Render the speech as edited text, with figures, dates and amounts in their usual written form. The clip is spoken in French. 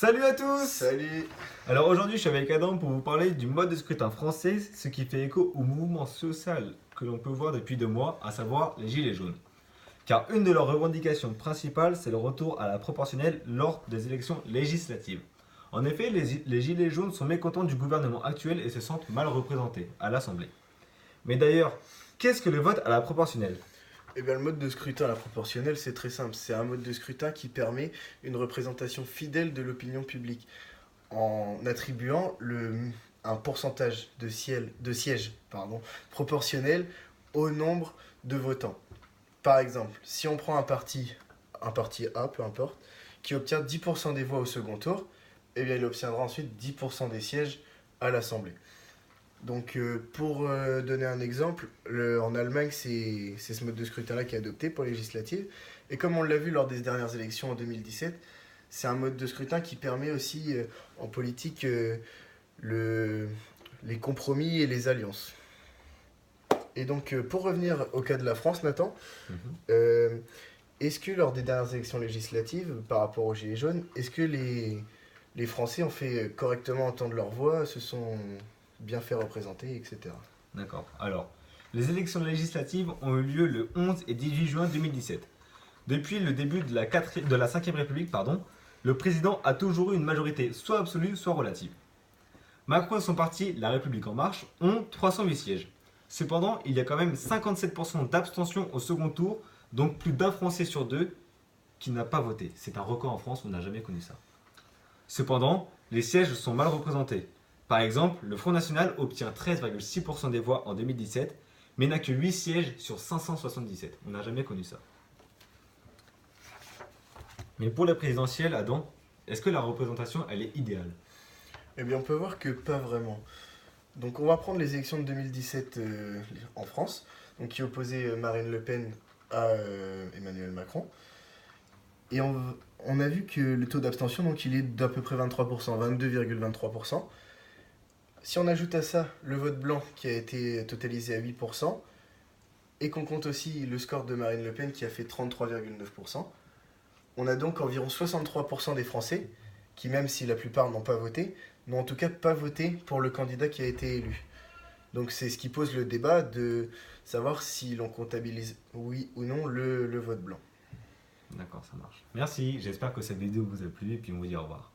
Salut à tous! Salut. Alors aujourd'hui je suis avec Adam pour vous parler du mode de scrutin français, ce qui fait écho au mouvement social que l'on peut voir depuis 2 mois, à savoir les Gilets jaunes. Car une de leurs revendications principales, c'est le retour à la proportionnelle lors des élections législatives. En effet, les Gilets jaunes sont mécontents du gouvernement actuel et se sentent mal représentés à l'Assemblée. Mais d'ailleurs, qu'est-ce que le vote à la proportionnelle? Eh bien, le mode de scrutin à la proportionnelle, c'est très simple. C'est un mode de scrutin qui permet une représentation fidèle de l'opinion publique en attribuant un pourcentage de sièges proportionnel au nombre de votants. Par exemple, si on prend un parti A, peu importe, qui obtient 10% des voix au second tour, eh bien, il obtiendra ensuite 10% des sièges à l'Assemblée. Donc, pour donner un exemple, en Allemagne, c'est ce mode de scrutin-là qui est adopté pour les législatives. Et comme on l'a vu lors des dernières élections en 2017, c'est un mode de scrutin qui permet aussi en politique le- les compromis et les alliances. Et donc, pour revenir au cas de la France, Nathan, Mhm. euh, est-ce que lors des dernières élections législatives, par rapport aux Gilets jaunes, est-ce que les Français ont fait correctement entendre leur voix, se sont bien fait représenter, etc. D'accord. Alors, les élections législatives ont eu lieu le 11 et 18 juin 2017. Depuis le début de la 5ème République, le président a toujours eu une majorité soit absolue, soit relative. Macron et son parti, La République En Marche, ont 308 sièges. Cependant, il y a quand même 57% d'abstention au second tour, donc plus d'un Français sur deux qui n'a pas voté. C'est un record en France, on n'a jamais connu ça. Cependant, les sièges sont mal représentés. Par exemple, le Front National obtient 13,6% des voix en 2017, mais n'a que 8 sièges sur 577. On n'a jamais connu ça. Mais pour la présidentielle, Adam, est-ce que la représentation, elle est idéale? Eh bien, on peut voir que pas vraiment. Donc, on va prendre les élections de 2017 en France, donc qui opposaient Marine Le Pen à Emmanuel Macron. Et on a vu que le taux d'abstention, donc, il est d'à peu près 23%, 22,23%. Si on ajoute à ça le vote blanc qui a été totalisé à 8%, et qu'on compte aussi le score de Marine Le Pen qui a fait 33,9%, on a donc environ 63% des Français qui, même si la plupart n'ont pas voté, n'ont en tout cas pas voté pour le candidat qui a été élu. Donc c'est ce qui pose le débat de savoir si l'on comptabilise oui ou non le vote blanc. D'accord, ça marche. Merci, j'espère que cette vidéo vous a plu et puis on vous dit au revoir.